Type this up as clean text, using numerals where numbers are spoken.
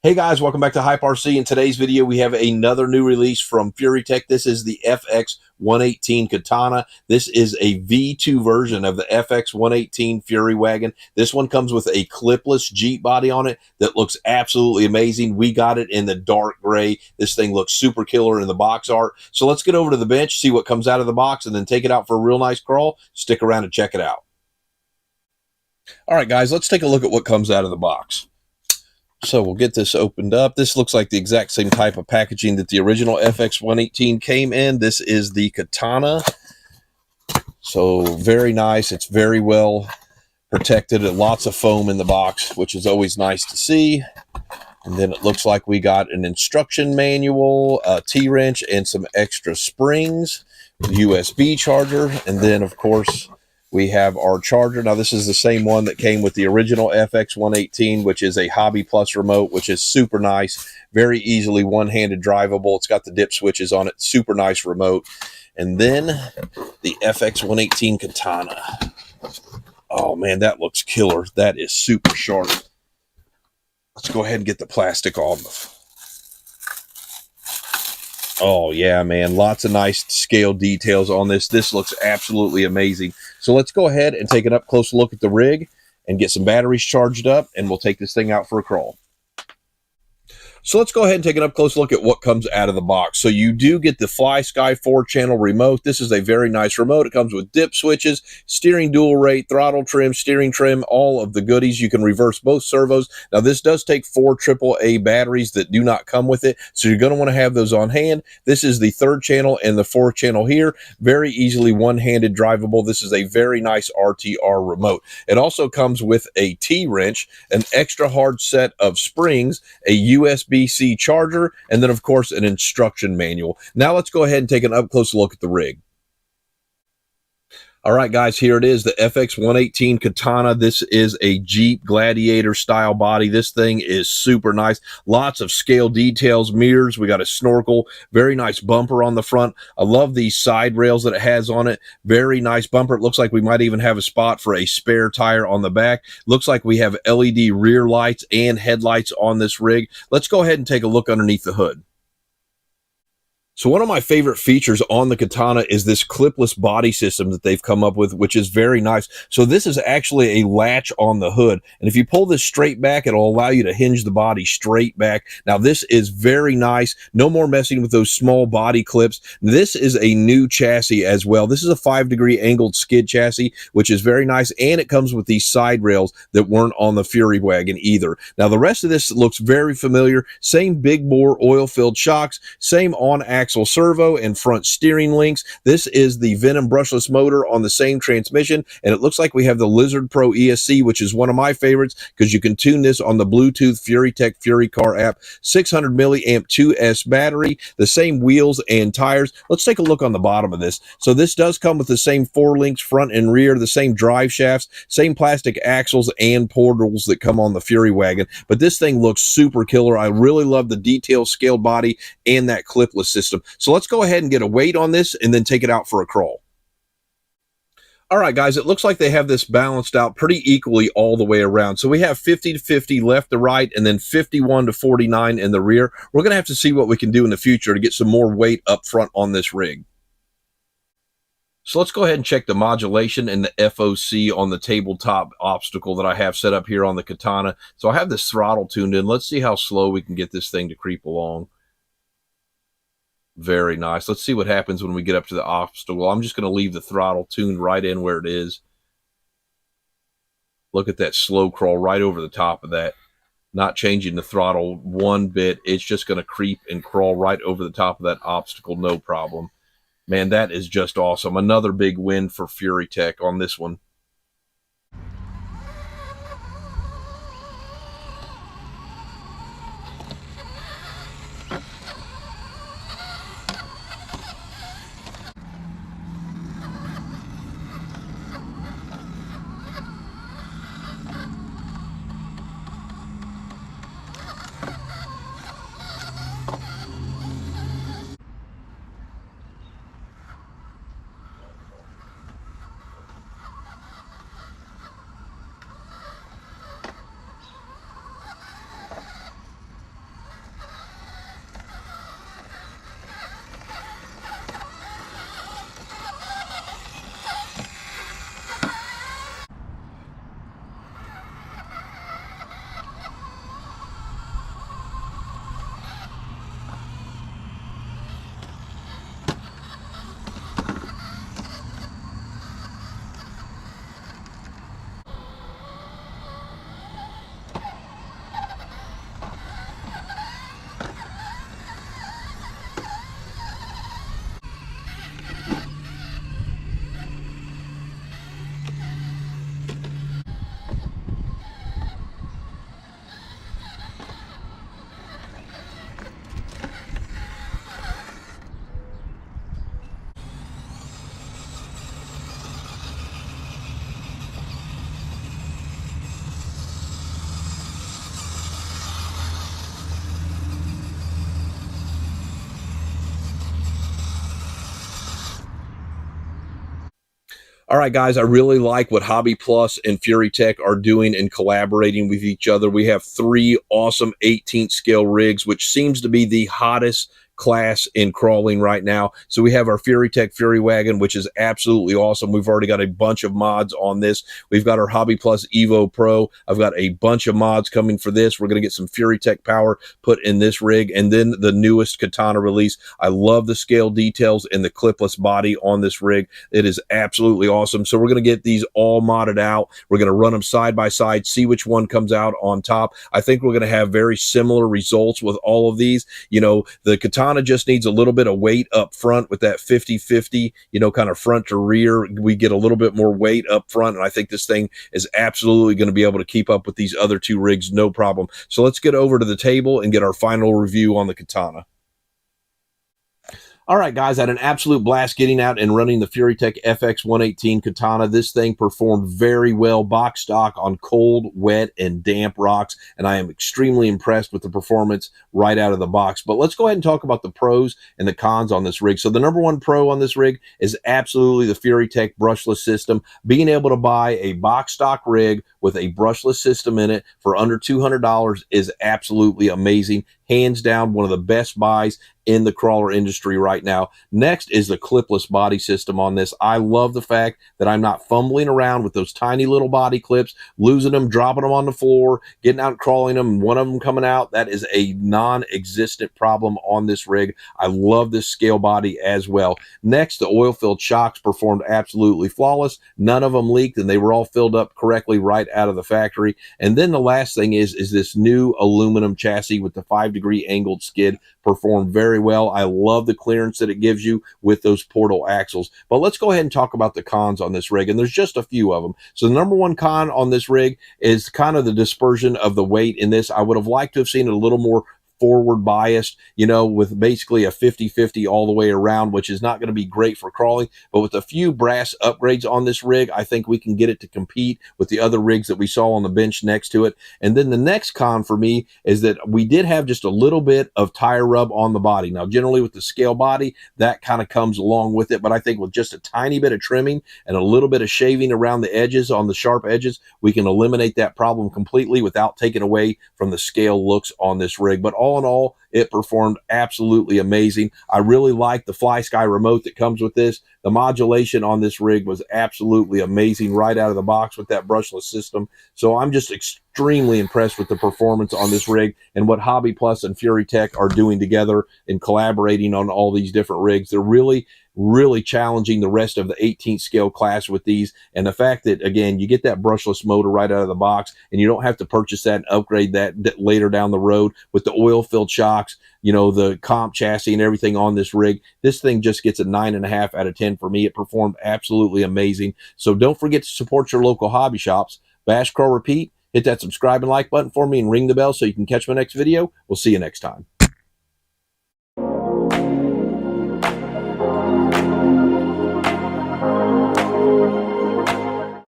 Hey guys, welcome back to Hype RC. In today's video, we have another new release from Furitek. This is the FX118 Katana. This is a V2 version of the FX118 Fury Wagon. This one comes with a clipless Jeep body on it that looks absolutely amazing. We got it in the dark gray. This thing looks super killer in the box art. So let's get over to the bench, see what comes out of the box, and then take it out for a real nice crawl. Stick around and check it out. All right, guys, let's take a look at what comes out of the box. So we'll get this opened up. This looks like the exact same type of packaging that the original FX118 came in. This is the Katana. So very nice. It's very well protected and lots of foam in the box, which is always nice to see. And then it looks like we got an instruction manual, a T-wrench, and some extra springs, USB charger, and then, of course, we have our charger. Now, this is the same one that came with the original FX118, which is a Hobby Plus remote, which is super nice, very easily one-handed drivable. It's got the dip switches on it, super nice remote. And then the FX118 Katana. Oh, man, that looks killer. That is super sharp. Let's go ahead and get the plastic off. Oh, yeah, man. Lots of nice scale details on this. This looks absolutely amazing. So let's go ahead and take an up-close look at the rig and get some batteries charged up, and we'll take this thing out for a crawl. So let's go ahead and take an up-close look at what comes out of the box. So you do get the Fly Sky 4-channel remote. This is a very nice remote. It comes with dip switches, steering dual rate, throttle trim, steering trim, all of the goodies. You can reverse both servos. Now, this does take 4 AAA batteries that do not come with it, so you're going to want to have those on hand. This is the 3rd channel and the 4th channel here. Very easily one-handed drivable. This is a very nice RTR remote. It also comes with a T-wrench, an extra hard set of springs, a USB-C charger, and then, of course, an instruction manual. Now let's go ahead and take an up-close look at the rig. All right, guys, here it is, the FX118 Katana. This is a Jeep Gladiator style body. This thing is super nice. Lots of scale details, mirrors. We got a snorkel, very nice bumper on the front. I love these side rails that it has on it. Very nice bumper. It looks like we might even have a spot for a spare tire on the back. Looks like we have LED rear lights and headlights on this rig. Let's go ahead and take a look underneath the hood. So one of my favorite features on the Katana is this clipless body system that they've come up with, which is very nice. So this is actually a latch on the hood. And if you pull this straight back, it'll allow you to hinge the body straight back. Now, this is very nice. No more messing with those small body clips. This is a new chassis as well. This is a 5-degree angled skid chassis, which is very nice. And it comes with these side rails that weren't on the Fury Wagon either. Now, the rest of this looks very familiar. Same big bore oil-filled shocks, same on-axle servo and front steering links. This is the Venom brushless motor on the same transmission, and it looks like we have the Lizard Pro ESC, which is one of my favorites because you can tune this on the Bluetooth Furitek Fury Car app. 600 milliamp 2S battery, the same wheels and tires. Let's take a look on the bottom of this. So this does come with the same 4 links front and rear, the same drive shafts, same plastic axles and portals that come on the Fury Wagon, but this thing looks super killer. I really love the detail scaled body and that clipless system. So let's go ahead and get a weight on this and then take it out for a crawl. All right, guys, it looks like they have this balanced out pretty equally all the way around. So we have 50 to 50 left to right and then 51 to 49 in the rear. We're going to have to see what we can do in the future to get some more weight up front on this rig. So let's go ahead and check the modulation and the FOC on the tabletop obstacle that I have set up here on the Katana. So I have this throttle tuned in. Let's see how slow we can get this thing to creep along. Very nice. Let's see what happens when we get up to the obstacle. I'm just going to leave the throttle tuned right in where it is. Look at that slow crawl right over the top of that. Not changing the throttle one bit. It's just going to creep and crawl right over the top of that obstacle, no problem. Man, that is just awesome. Another big win for Furitek on this one. All right, guys, I really like what Hobby Plus and Furitek are doing and collaborating with each other. We have 3 awesome 18th scale rigs, which seems to be the hottest class in crawling right now. So we have our Furitek Fury Wagon, which is absolutely awesome. We've already got a bunch of mods on this. We've got our Hobby Plus Evo Pro. I've got a bunch of mods coming for this. We're going to get some Furitek power put in this rig, and then the newest Katana release. I love the scale details and the clipless body on this rig. It is absolutely awesome. So we're going to get these all modded out. We're going to run them side by side, see which one comes out on top. I think we're going to have very similar results with all of these. You know, the Katana just needs a little bit of weight up front with that 50-50, you know, kind of front to rear. We get a little bit more weight up front, and I think this thing is absolutely going to be able to keep up with these other 2 rigs, no problem. So let's get over to the table and get our final review on the Katana. All right, guys, I had an absolute blast getting out and running the Furitek FX118 Katana. This thing performed very well box stock on cold, wet, and damp rocks, and I am extremely impressed with the performance right out of the box. But let's go ahead and talk about the pros and the cons on this rig. So the number 1 pro on this rig is absolutely the Furitek brushless system. Being able to buy a box stock rig with a brushless system in it for under $200 is absolutely amazing. Hands down, one of the best buys in the crawler industry right now. Next is the clipless body system on this. I love the fact that I'm not fumbling around with those tiny little body clips, losing them, dropping them on the floor, getting out and crawling them, and one of them coming out. That is a non-existent problem on this rig. I love this scale body as well. Next, the oil-filled shocks performed absolutely flawless. None of them leaked, and they were all filled up correctly right out of the factory. And then the last thing is this new aluminum chassis with the 5-degree angled skid performed very well. I love the clearance that it gives you with those portal axles. But let's go ahead and talk about the cons on this rig, and there's just a few of them. So the number 1 con on this rig is kind of the dispersion of the weight in this. I would have liked to have seen it a little more forward biased, you know, with basically a 50-50 all the way around, which is not going to be great for crawling. But with a few brass upgrades on this rig, I think we can get it to compete with the other rigs that we saw on the bench next to it. And then the next con for me is that we did have just a little bit of tire rub on the body. Now, generally with the scale body, that kind of comes along with it. But I think with just a tiny bit of trimming and a little bit of shaving around the edges, on the sharp edges, we can eliminate that problem completely without taking away from the scale looks on this rig. But all in all, it performed absolutely amazing. I really like the Fly Sky remote that comes with this. The modulation on this rig was absolutely amazing right out of the box with that brushless system. So I'm just extremely impressed with the performance on this rig and what Hobby Plus and Furitek are doing together and collaborating on all these different rigs. They're really challenging the rest of the 18th scale class with these. And the fact that, again, you get that brushless motor right out of the box, and you don't have to purchase that and upgrade that later down the road with the oil-filled shocks, you know, the comp chassis and everything on this rig. This thing just gets a 9.5 out of 10 for me. It performed absolutely amazing. So don't forget to support your local hobby shops. Bash, Crawl, Repeat. Hit that subscribe and like button for me and ring the bell so you can catch my next video. We'll see you next time.